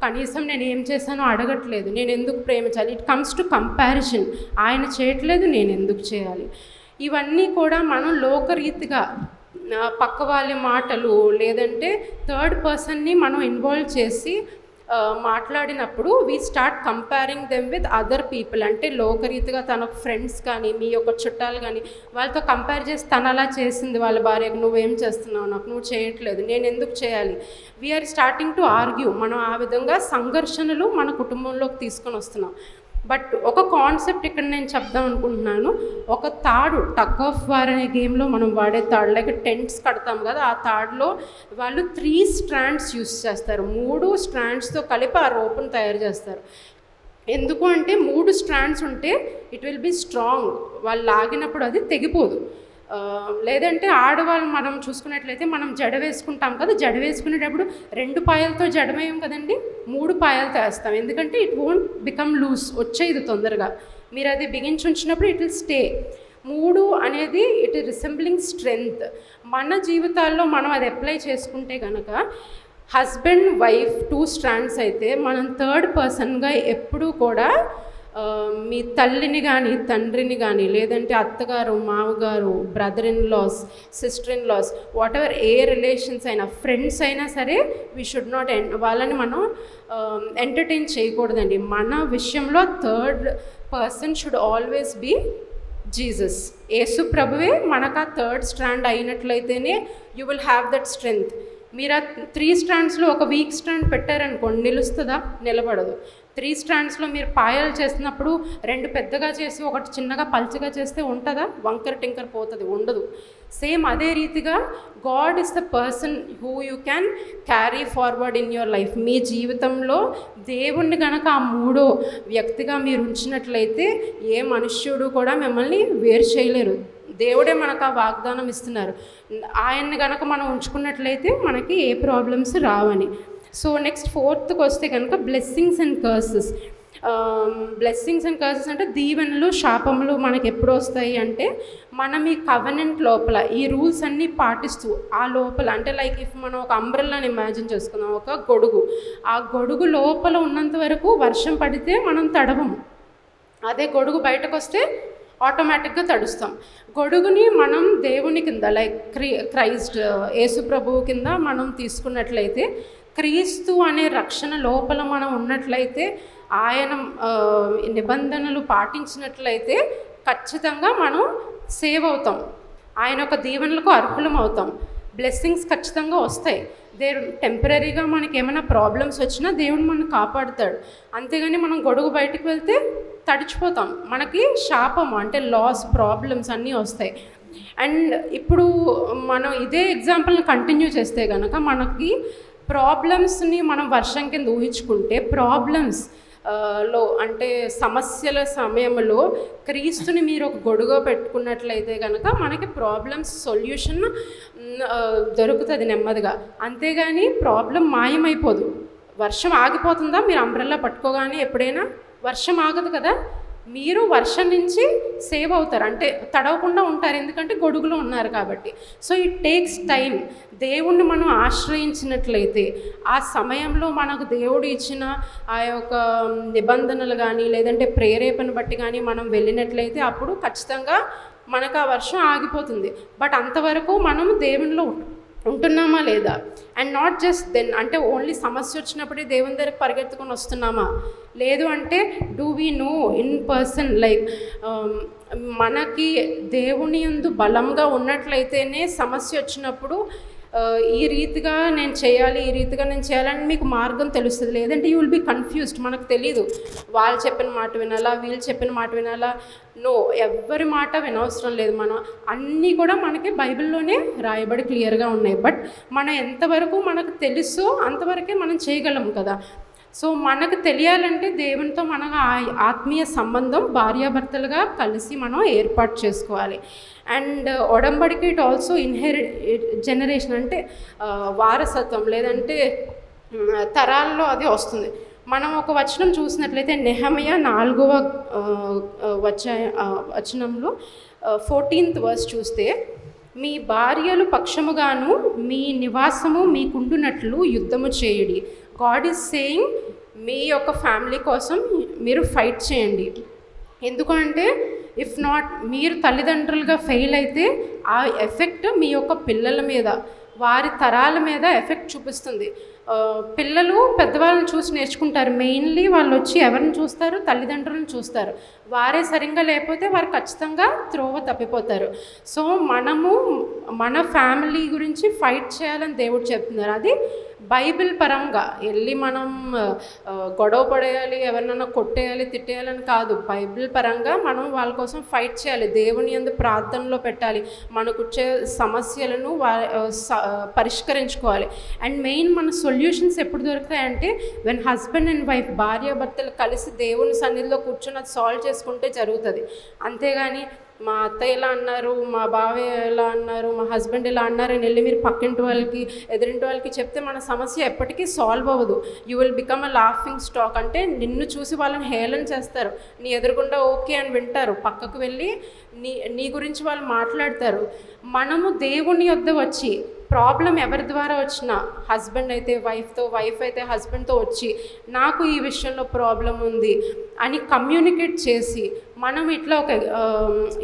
కనీసం నేను ఏం చేశానో అడగట్లేదు, నేను ఎందుకు ప్రేమించాలి? It comes to comparison. ఆయన చేయట్లేదు, నేను ఎందుకు చేయాలి? ఇవన్నీ కూడా మనం లోకరీతిగా పక్క వాళ్ళ మాటలు లేదంటే థర్డ్ పర్సన్ని మనం ఇన్వాల్వ్ చేసి మాట్లాడినప్పుడు we start comparing them with other people. అంటే లోకరీతిగా తన ఫ్రెండ్స్ కానీ మీ యొక్క చుట్టాలు కానీ వాళ్ళతో కంపేర్ చేసి తను అలా చేసింది వాళ్ళ భార్యకు, నువ్వేం చేస్తున్నావు, నాకు నువ్వు చేయట్లేదు, నేను ఎందుకు చేయాలి? We are starting to argue. మనం ఆ విధంగా సంఘర్షణలు మన కుటుంబంలోకి తీసుకొని వస్తున్నాం. బట్ ఒక కాన్సెప్ట్ ఇక్కడ నేను చెప్దాం అనుకుంటున్నాను. ఒక తాడు, టగ్ ఆఫ్ వార్ అనే గేమ్లో మనం వాడే తాడు, లైక్ టెంట్స్ కడతాం కదా, ఆ తాడులో వాళ్ళు 3 స్ట్రాండ్స్ యూస్ చేస్తారు. 3 స్ట్రాండ్స్తో కలిపి ఆ రోపును తయారు చేస్తారు. ఎందుకు అంటే 3 స్ట్రాండ్స్ ఉంటే ఇట్ విల్ బి స్ట్రాంగ్, వాళ్ళు లాగినప్పుడు అది తెగిపోదు. లేదంటే ఆడవాళ్ళు మనం చూసుకున్నట్లయితే మనం జడ వేసుకుంటాం కదా, జడ వేసుకునేటప్పుడు 2 పాయలతో జడమేయం కదండి, 3 పాయలతో వేస్తాం. ఎందుకంటే ఇట్ వోంట్ బికమ్ లూజ్, వచ్చేది తొందరగా. మీరు అది బిగించి ఉంచినప్పుడు ఇట్ విల్ స్టే. 3 అనేది ఇట్ రిసెంబ్లింగ్ స్ట్రెంగ్త్. మన జీవితాల్లో మనం అది అప్లై చేసుకుంటే కనుక హస్బెండ్ వైఫ్ 2 స్ట్రాండ్స్ అయితే మనం థర్డ్ పర్సన్గా ఎప్పుడూ కూడా మీ తల్లిని కానీ తండ్రిని కానీ లేదంటే అత్తగారు మామగారు brother in law sister in law whatever ఏ రిలేషన్స్ అయినా ఫ్రెండ్స్ అయినా సరే వీ షుడ్ నాట్ వాళ్ళని మనం ఎంటర్టైన్ చేయకూడదండి. మన విషయంలో third person should always be Jesus. యేసు ప్రభువే మనకు ఆ థర్డ్ స్ట్రాండ్ అయినట్లయితేనే you will have that strength. మీరు ఆ 3 స్ట్రాండ్స్లో ఒక వీక్ స్ట్రాండ్ పెట్టారనుకోండి, నిలుస్తుందా? నిలబడదు. 3 స్ట్రాండ్స్లో మీరు పాయలు చేసినప్పుడు 2 పెద్దగా చేసి ఒకటి చిన్నగా పల్చగా చేస్తే ఉంటుందా? వంకర టింకర్ పోతుంది, ఉండదు. సేమ్ అదే రీతిగా God is the person who you can carry forward in your life. మీ జీవితంలో దేవుణ్ణి కనుక ఆ 3వ వ్యక్తిగా మీరు ఉంచినట్లయితే ఏ మనుష్యుడు కూడా మిమ్మల్ని వేరు చేయలేరు. దేవుడే మనకు ఆ వాగ్దానం ఇస్తున్నారు. ఆయన్ని కనుక మనం ఉంచుకున్నట్లయితే మనకి ఏ ప్రాబ్లమ్స్ రావని. సో నెక్స్ట్ 4th వస్తే కనుక blessings and curses. Blessings and curses అంటే దీవెనలు శాపములు మనకి ఎప్పుడు వస్తాయి అంటే మనం ఈ కవెనెంట్ లోపల ఈ రూల్స్ అన్నీ పాటిస్తూ ఆ లోపల అంటే లైక్ ఇఫ్ మనం ఒక అంబ్రెల్లాని ఇమాజిన్ చేసుకుందాం, ఒక గొడుగు. ఆ గొడుగు లోపల ఉన్నంత వరకు వర్షం పడితే మనం తడవము. అదే గొడుగు బయటకు వస్తే ఆటోమేటిక్గా తడుస్తాం. గొడుగుని మనం దేవుని కింద లైక్ క్రైస్ట్ యేసు ప్రభువు కింద మనం తీసుకున్నట్లయితే, క్రీస్తు అనే రక్షణ లోపల మనం ఉన్నట్లయితే, ఆయన నిబంధనలు పాటించినట్లయితే ఖచ్చితంగా మనం సేవ్ అవుతాం, ఆయన యొక్క దీవెనలకు అర్హులం అవుతాం. బ్లెస్సింగ్స్ ఖచ్చితంగా వస్తాయి. టెంపరీగా మనకి ఏమైనా ప్రాబ్లమ్స్ వచ్చినా దేవుడు మనల్ని కాపాడుతాడు. అంతేగాని మనం గొడుగు బయటకు వెళ్తే తడిచిపోతాం, మనకి శాపం అంటే లాస్ ప్రాబ్లమ్స్ అన్నీ వస్తాయి. అండ్ ఇప్పుడు మనం ఇదే ఎగ్జాంపుల్ని కంటిన్యూ చేస్తే కనుక మనకి ప్రాబ్లమ్స్ని మనం వర్షం కింద ఊహించుకుంటే ప్రాబ్లమ్స్ లో అంటే సమస్యల సమయంలో క్రీస్తుని మీరు ఒక గొడుగు పెట్టుకున్నట్లయితే కనుక మనకి ప్రాబ్లమ్స్ సొల్యూషన్ దొరుకుతుంది నెమ్మదిగా. అంతేగాని ప్రాబ్లం మాయమైపోదు. వర్షం ఆగిపోతుందా? మీరు అంబ్రెల్లా పట్టుకోగానే ఎప్పుడైనా వర్షం ఆగదు కదా. మీరు వర్షం నుంచి సేవ్ అవుతారు, అంటే తడవకుండా ఉంటారు, ఎందుకంటే గొడుగులో ఉన్నారు కాబట్టి. So it takes time. దేవుణ్ణి మనం ఆశ్రయించినట్లయితే ఆ సమయంలో మనకు దేవుడు ఇచ్చిన ఆ యొక్క నిబంధనలు కానీ లేదంటే ప్రేరేపణ బట్టి కానీ మనం వెళ్ళినట్లయితే అప్పుడు ఖచ్చితంగా మనకు ఆ వర్షం ఆగిపోతుంది. బట్ అంతవరకు మనం దేవునిలో ఉంటున్నామా లేదా? అండ్ నాట్ జస్ట్ దెన్ అంటే ఓన్లీ సమస్య వచ్చినప్పుడే దేవుని దగ్గరకు పరిగెత్తుకొని వస్తున్నామా? లేదు అంటే do we know in person like మనకి దేవుని యందు బలంగా ఉన్నట్లయితేనే సమస్య వచ్చినప్పుడు ఈ రీతిగా నేను చేయాలి, ఈ రీతిగా నేను చేయాలని మీకు మార్గం తెలుస్తుంది. లేదంటే యూ విల్ బీ కన్ఫ్యూజ్డ్. మనకు తెలీదు వాళ్ళు చెప్పిన మాట వినాలా, వీళ్ళు చెప్పిన మాట వినాలా. నో, ఎవరి మాట వినవసరం లేదు. మనం అన్నీ కూడా మనకి బైబిల్లోనే రాయబడి క్లియర్గా ఉన్నాయి. బట్ మనం ఎంతవరకు మనకు తెలుసో అంతవరకే మనం చేయగలం కదా. సో మనకు తెలియాలంటే దేవునితో మన ఆత్మీయ సంబంధం భార్యాభర్తలుగా కలిసి మనం ఏర్పాటు చేసుకోవాలి. అండ్ ఒడంబడికి ఇట్ ఆల్సో జనరేషన్ అంటే వారసత్వం, లేదంటే తరాల్లో అది వస్తుంది. మనం ఒక వచనం చూసినట్లయితే నెహెమయా 4వ వచనంలో 14th వర్స్ చూస్తే, మీ భార్యలు పక్షముగాను మీ నివాసము మీకుండునట్లు యుద్ధము చేయుడి. గాడ్ ఈజ్ సేయింగ్ మీ యొక్క ఫ్యామిలీ కోసం మీరు ఫైట్ చేయండి. ఎందుకంటే ఇఫ్ నాట్, మీరు తల్లిదండ్రులుగా ఫెయిల్ అయితే ఆ ఎఫెక్ట్ మీ యొక్క పిల్లల మీద, వారి తరాల మీద ఎఫెక్ట్ చూపిస్తుంది. పిల్లలు పెద్దవాళ్ళని చూసి నేర్చుకుంటారు. మెయిన్లీ వాళ్ళు వచ్చి ఎవరిని చూస్తారు? తల్లిదండ్రులను చూస్తారు. వారే సరిగ్గా లేకపోతే వారు ఖచ్చితంగా త్రోవ తప్పిపోతారు. సో మనము మన ఫ్యామిలీ గురించి ఫైట్ చేయాలని దేవుడు చెప్తున్నారు. అది బైబిల్ పరంగా వెళ్ళి మనం గొడవ పడేయాలి, ఎవరినైనా కొట్టేయాలి, తిట్టేయాలని కాదు. బైబిల్ పరంగా మనం వాళ్ళ కోసం ఫైట్ చేయాలి, దేవుని యందు ప్రార్థనలో పెట్టాలి, మనకు వచ్చే సమస్యలను పరిష్కరించుకోవాలి. అండ్ మెయిన్ మన సొల్యూషన్స్ ఎప్పుడు దొరుకుతాయంటే వెన్ హస్బెండ్ అండ్ వైఫ్, భార్యాభర్తలు కలిసి దేవుని సన్నిధిలో కూర్చొని అది సాల్వ్ చేసుకుంటే జరుగుతుంది. అంతేగాని మా అత్తయ్య ఎలా అన్నారు, మా బావయ్య ఎలా అన్నారు, మా హస్బెండ్ ఎలా అన్నారు అని వెళ్ళి మీరు పక్కింటి వాళ్ళకి, ఎదురింటి వాళ్ళకి చెప్తే మన సమస్య ఎప్పటికీ సాల్వ్ అవ్వదు. You will become a laughing stock. అంటే నిన్ను చూసి వాళ్ళని హేళన చేస్తారు. నీ ఎదురుగుండా ఓకే అని వింటారు, పక్కకు వెళ్ళి నీ గురించి వాళ్ళు మాట్లాడతారు. మనము దేవుని యొద్ద వచ్చి, ప్రాబ్లం ఎవరి ద్వారా వచ్చినా, హస్బెండ్ అయితే వైఫ్తో, వైఫ్ అయితే హస్బెండ్తో వచ్చి నాకు ఈ విషయంలో ప్రాబ్లం ఉంది అని కమ్యూనికేట్ చేసి, మనం ఇట్లా ఒక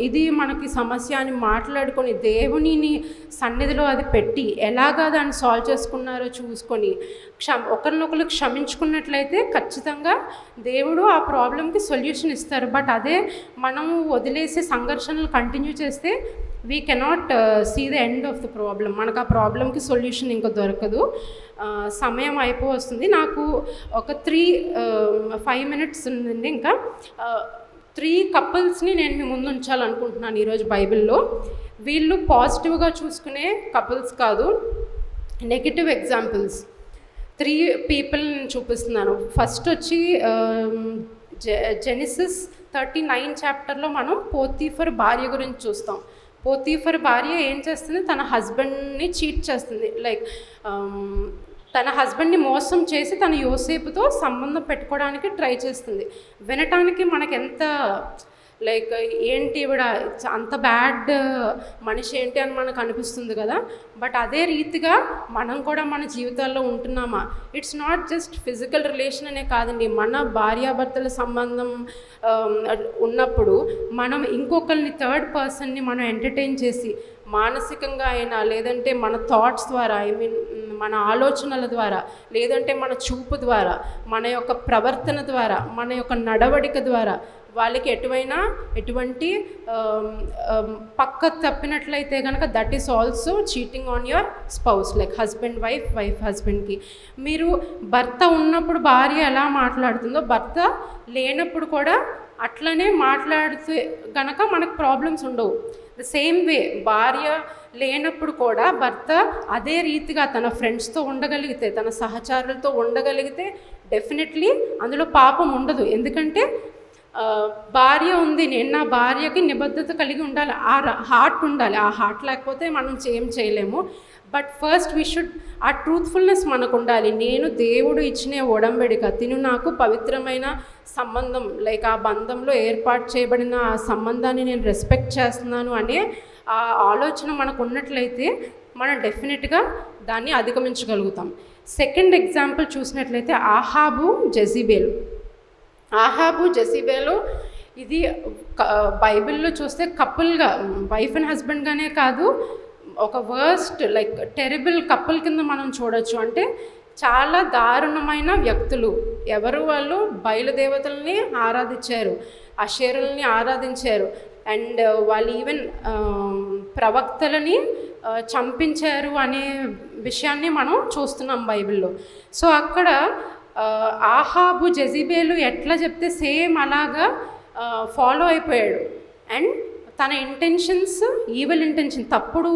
ఇది మనకి సమస్య అని మాట్లాడుకొని దేవునిని సన్నిధిలో అది పెట్టి ఎలాగా దాన్ని సాల్వ్ చేసుకున్నారో చూసుకొని ఒకరినొకరు క్షమించుకున్నట్లయితే ఖచ్చితంగా దేవుడు ఆ ప్రాబ్లంకి సొల్యూషన్ ఇస్తారు. బట్ అదే మనము వదిలేసి సంఘర్షణలు కంటిన్యూ చేస్తే we cannot see the end of the problem. మనకు ఆ ప్రాబ్లంకి సొల్యూషన్ ఇంకా దొరకదు. సమయం అయిపోతుంది. నాకు ఒక 5 minutes ఉందండి. ఇంకా 3 couples-ని నేను మీ ముందు ఉంచాలనుకుంటున్నాను ఈరోజు బైబిల్లో. వీళ్ళు పాజిటివ్గా చూసుకునే కపుల్స్ కాదు, నెగిటివ్ ఎగ్జాంపుల్స్. 3 people నేను చూపిస్తున్నాను. ఫస్ట్ వచ్చి జెనిసిస్ 39 chapterలో మనం పోతీఫర్ భార్య గురించి చూస్తాం. పోతీఫర్ భార్య ఏం చేస్తుంది? తన హస్బెండ్ని చీట్ చేస్తుంది. లైక్ తన హస్బెండ్ని మోసం చేసి తన యోసేపుతో సంబంధం పెట్టుకోవడానికి ట్రై చేస్తుంది. వినటానికి మనకు ఎంత లైక్ ఏంటి ఈవిడ అంత బ్యాడ్ మనిషి ఏంటి అని మనకు అనిపిస్తుంది కదా. బట్ అదే రీతిగా మనం కూడా మన జీవితాల్లో ఉంటున్నామా? It's not just physical relation అనే కాదండి. మన భార్యాభర్తల సంబంధం ఉన్నప్పుడు మనం ఇంకొకరిని, థర్డ్ పర్సన్ని మనం ఎంటర్టైన్ చేసి మానసికంగా అయినా, లేదంటే మన థాట్స్ ద్వారా, మన ఆలోచనల ద్వారా, లేదంటే మన చూపు ద్వారా, మన యొక్క ప్రవర్తన ద్వారా, మన యొక్క నడవడిక ద్వారా వాళ్ళకి ఎటువంటి పక్క తప్పినట్లయితే కనుక that is also cheating on your spouse. Like husband wife, wife హస్బెండ్కి. మీరు భర్త ఉన్నప్పుడు భార్య ఎలా మాట్లాడుతుందో భర్త లేనప్పుడు కూడా అట్లనే మాట్లాడితే కనుక మనకు ప్రాబ్లమ్స్ ఉండవు. ద సేమ్ వే భార్య లేనప్పుడు కూడా భర్త అదే రీతిగా తన ఫ్రెండ్స్తో ఉండగలిగితే, తన సహచారులతో ఉండగలిగితే డెఫినెట్లీ అందులో పాపం ఉండదు. ఎందుకంటే భార్య ఉంది, నేను నా భార్యకి నిబద్ధత కలిగి ఉండాలి, ఆ హార్ట్ ఉండాలి. ఆ హార్ట్ లేకపోతే మనం ఏం చేయలేము. బట్ ఫస్ట్ వీ షుడ్, ఆ ట్రూత్ఫుల్నెస్ మనకు ఉండాలి. నేను దేవుడు ఇచ్చిన ఒడంబడిక, తిను నాకు పవిత్రమైన సంబంధం, లైక్ ఆ బంధంలో ఏర్పాటు చేయబడిన ఆ సంబంధాన్ని నేను రెస్పెక్ట్ చేస్తున్నాను అనే ఆ ఆలోచన మనకు ఉన్నట్లయితే మనం డెఫినెట్గా దాన్ని అధిగమించగలుగుతాం. సెకండ్ ఎగ్జాంపుల్ చూసినట్లయితే ఆహాబు జెజబేలు. ఇది బైబిల్లో చూస్తే కపుల్గా, వైఫ్ అండ్ హస్బెండ్గానే కాదు, ఒక వర్స్ట్ లైక్ టెరిబుల్ కపుల్ కింద మనం చూడొచ్చు. అంటే చాలా దారుణమైన వ్యక్తులు. ఎవరు వాళ్ళు? బయలుదేవతల్ని ఆరాధించారు, అషేరుల్ని ఆరాధించారు. అండ్ వాళ్ళు ఈవెన్ ప్రవక్తలని చంపించారు అనే విషయాన్ని మనం చూస్తున్నాం బైబిల్లో. సో అక్కడ ఆహాబు జెజిబేలు ఎట్లా చెప్తే సేమ్ అలాగా ఫాలో అయిపోయాడు. అండ్ తన ఇంటెన్షన్స్ ఈవిల్ ఇంటెన్షన్, తప్పుడు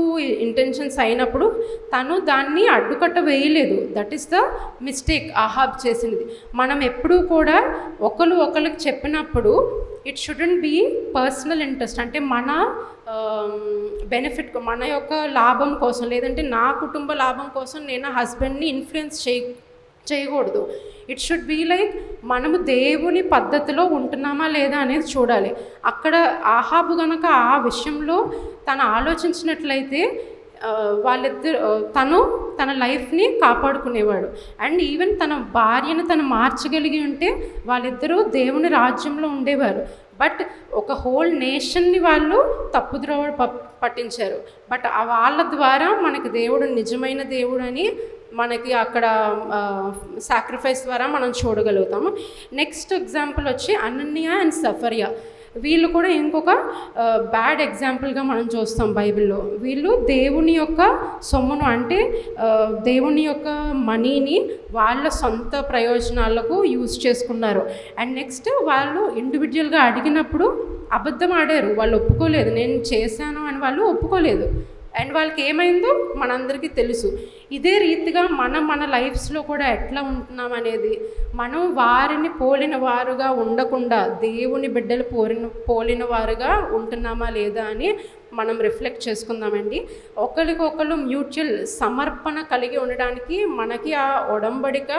ఇంటెన్షన్స్ అయినప్పుడు తను దాన్ని అడ్డుకట్ట వేయలేదు. That is the mistake Ahab చేసినది. మనం ఎప్పుడూ కూడా ఒకరికి చెప్పినప్పుడు it shouldn't be personal interest, అంటే మన బెనిఫిట్, మన యొక్క లాభం కోసం, లేదంటే నా కుటుంబ లాభం కోసం నేను హస్బెండ్ని ఇన్ఫ్లుయెన్స్ చేయకూడదు. ఇట్ షుడ్ బీ లైక్ మనము దేవుని పద్ధతిలో ఉంటున్నామా లేదా అనేది చూడాలి. అక్కడ ఆహాబు గనక ఆ విషయంలో తను ఆలోచించినట్లయితే తన లైఫ్ని కాపాడుకునేవాడు. అండ్ ఈవెన్ తన భార్యను తను మార్చగలిగి ఉంటే వాళ్ళిద్దరూ దేవుని రాజ్యంలో ఉండేవారు. బట్ ఒక హోల్ నేషన్ని వాళ్ళు తప్పుద్రోవ పట్టించారు. బట్ వాళ్ళ ద్వారా మనకి దేవుడు నిజమైన దేవుడు అని మనకి అక్కడ సాక్రిఫైస్ ద్వారా మనం చూడగలుగుతాము. నెక్స్ట్ ఎగ్జాంపుల్ వచ్చి అనన్య అండ్ సఫర్య. వీళ్ళు కూడా ఇంకొక బ్యాడ్ ఎగ్జాంపుల్గా మనం చూస్తాం బైబిల్లో. వీళ్ళు దేవుని యొక్క సొమ్మును, అంటే దేవుని యొక్క మనీని వాళ్ళ సొంత ప్రయోజనాలకు యూజ్ చేసుకున్నారు. అండ్ నెక్స్ట్ వాళ్ళు ఇండివిజువల్గా అడిగినప్పుడు అబద్ధం ఆడారు. వాళ్ళు ఒప్పుకోలేదు, నేను చేశాను అని వాళ్ళు ఒప్పుకోలేదు. అండ్ వాళ్ళకి ఏమైందో మనందరికీ తెలుసు. ఇదే రీతిగా మన లైఫ్స్లో కూడా ఎట్లా ఉంటున్నాం అనేది, మనం వారిని పోలిన వారుగా ఉండకుండా దేవుని బిడ్డలు పోలిన వారుగా ఉంటున్నామా లేదా అని మనం రిఫ్లెక్ట్ చేసుకుందామండి. ఒకరికొకరు మ్యూచువల్ సమర్పణ కలిగి ఉండడానికి మనకి ఆ ఒడంబడిక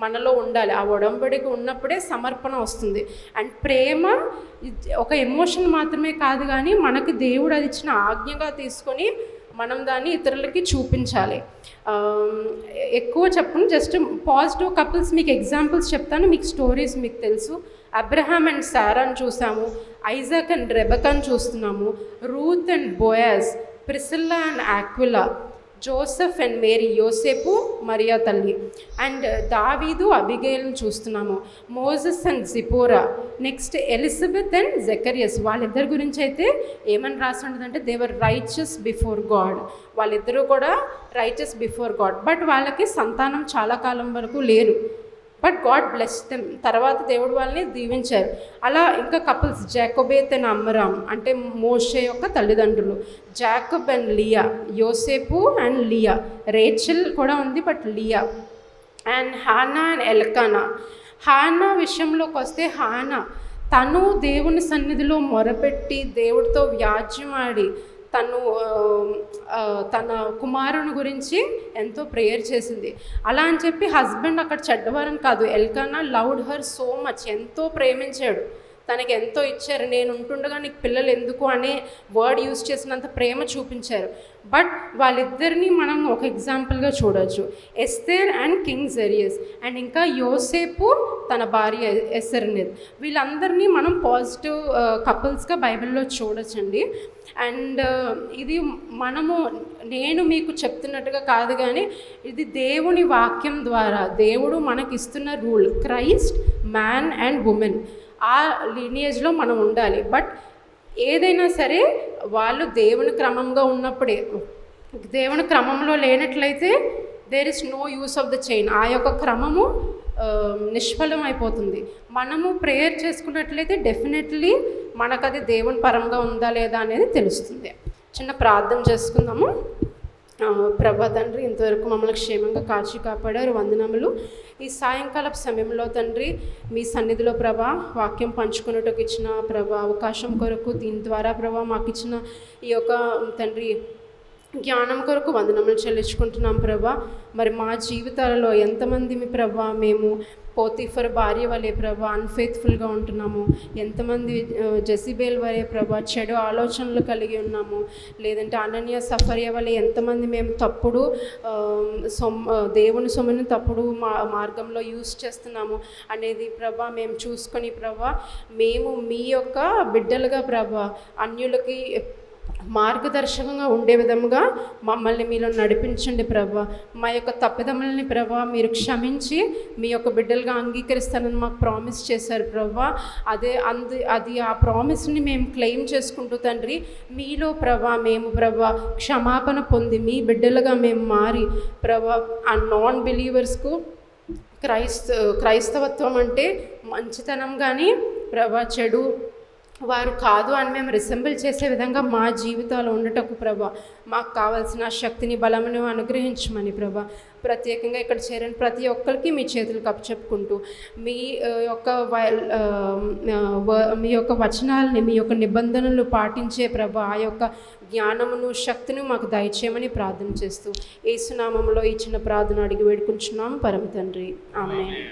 మనలో ఉండాలి. ఆ ఒడంబడిక ఉన్నప్పుడే సమర్పణ వస్తుంది. అండ్ ప్రేమ ఒక ఎమోషన్ మాత్రమే కాదు, కానీ మనకి దేవుడు అది ఇచ్చిన ఆజ్ఞగా తీసుకొని మనం దాన్ని ఇతరులకి చూపించాలి. ఎక్కువ చెప్పను, జస్ట్ పాజిటివ్ కపుల్స్ మీకు ఎగ్జాంపుల్స్ చెప్తాను, మీకు స్టోరీస్ మీకు తెలుసు. అబ్రహాం అండ్ సారాని చూసాము, ఐజాక్ అండ్ రెబెకాని చూస్తున్నాము, Ruth and Boaz, Priscilla and Aquila, Joseph and Mary, యోసేపు మరియా తల్లి, అండ్ దావీదు అబిగేల్ని చూస్తున్నాము, Moses and Zipporah, next Elizabeth and Zacharias. వాళ్ళిద్దరి గురించి అయితే ఏమని రాసి ఉంటుందంటే they were righteous before God. వాళ్ళిద్దరూ కూడా రైచస్ బిఫోర్ గాడ్. బట్ వాళ్ళకి సంతానం చాలా కాలం వరకు లేరు. But God bless them. తర్వాత దేవుడు వాళ్ళని దీవించారు. అలా ఇంకా కపుల్స్, జాకోబేత్ అండ్ అమ్రామ్, అంటే మోషే యొక్క తల్లిదండ్రులు, జాకబ్ అండ్ లియా, యోసేపు అండ్ లియా, రేచల్ కూడా ఉంది but Liya, and హానా and Elkanah. హానా విషయంలోకి వస్తే హానా తను దేవుని సన్నిధిలో మొరపెట్టి దేవుడితో వ్యాజ్యమాడి తన కుమారుని గురించి ఎంతో ప్రేయర్ చేసింది. అలా అని చెప్పి హస్బెండ్ అక్కడ చెడ్డవారని కాదు. Elkanah loved her so much, ఎంతో ప్రేమించాడు, తనకి ఎంతో ఇచ్చారు. నేను ఉంటుండగా నీకు పిల్లలు ఎందుకు అనే వర్డ్ యూజ్ చేసినంత ప్రేమ చూపించారు. బట్ వాళ్ళిద్దరినీ మనం ఒక ఎగ్జాంపుల్గా చూడవచ్చు, ఎస్తేర్ అండ్ కింగ్ జెరియస్, అండ్ ఇంకా యోసేపు తన భార్య ఎసర్నిద్. వీళ్ళందరినీ మనం పాజిటివ్ కపుల్స్గా బైబిల్లో చూడొచ్చండి. అండ్ ఇది నేను మీకు చెప్తున్నట్టుగా కాదు, కానీ ఇది దేవుని వాక్యం ద్వారా దేవుడు మనకిస్తున్న rule. Christ, man and women, ఆ లీనియేజ్లో మనం ఉండాలి. బట్ ఏదైనా సరే వాళ్ళు దేవుని క్రమంగా ఉన్నప్పుడే, దేవుని క్రమంలో లేనట్లయితే there is no use of the chain. ఆ యొక్క క్రమము నిష్ఫలం అయిపోతుంది. మనము ప్రేయర్ చేసుకున్నట్లయితే డెఫినెట్లీ మనకు అది దేవుని పరంగా ఉందా లేదా అనేది తెలుస్తుంది. చిన్న ప్రార్థన చేసుకుందాము. ప్రభా తండ్రి, ఇంతవరకు మమ్మల్ని క్షేమంగా కాచి కాపాడారు, వందనములు. ఈ సాయంకాలపు సమయంలో తండ్రి మీ సన్నిధిలో ప్రభా వాక్యం పంచుకున్నట్టుకు ఇచ్చిన ప్రభా అవకాశం కొరకు, దీని ద్వారా ప్రభా మాకు ఇచ్చిన ఈ యొక్క తండ్రి జ్ఞానం కొరకు వందనములు చెల్లించుకుంటున్నాం ప్రభా. మరి మా జీవితాలలో ఎంతమంది మీ ప్రభా మేము పోతీఫర్ భార్య వలె ప్రభా అన్ఫెయిత్ఫుల్గా ఉంటున్నాము, ఎంతమంది జెసిబేల్ వలె ప్రభా చెడు ఆలోచనలు కలిగి ఉన్నాము, లేదంటే అనన్య సఫర్య వలె ఎంతమంది మేము తప్పుడు దేవుని సొమ్ముని తప్పుడు మార్గంలో యూజ్ చేస్తున్నాము అనేది ప్రభా మేము చూసుకొని ప్రభా మేము మీ యొక్క బిడ్డలుగా ప్రభా అన్యులకి మార్గదర్శకంగా ఉండే విధముగా మమ్మల్ని మీలో నడిపించండి ప్రభా. మా యొక్క తప్పిదములని ప్రభా మీరు క్షమించి మీ యొక్క బిడ్డలుగా అంగీకరిస్తానని మాకు ప్రామిస్ చేశారు ప్రభా. అది ఆ ప్రామిస్ని మేము క్లెయిమ్ చేసుకుంటూ తండ్రి మీలో ప్రభా మేము ప్రభా క్షమాపణ పొంది మీ బిడ్డలుగా మేము మారి ప్రభా ఆ నాన్ బిలీవర్స్కు క్రైస్తవత్వం అంటే మంచితనం కానీ ప్రభా చెడు వారు కాదు అని మేము రిసెంబుల్ చేసే విధంగా మా జీవితాలు ఉండటకు ప్రభా మాకు కావాల్సిన శక్తిని బలమును అనుగ్రహించమని ప్రభా. ప్రత్యేకంగా ఇక్కడ చేరిన ప్రతి ఒక్కరికి మీ చేతులకు అప్పచెప్పుకుంటూ మీ యొక్క వచనాలని మీ యొక్క నిబంధనలు పాటించే ప్రభా ఆ యొక్క జ్ఞానమును శక్తిని మాకు దయచేయమని ప్రార్థన చేస్తూ యేసు నామములో ఈ చిన్న ప్రార్థన అడిగి వేడుకుంటున్నాము పరమ తండ్రి. ఆమేన్.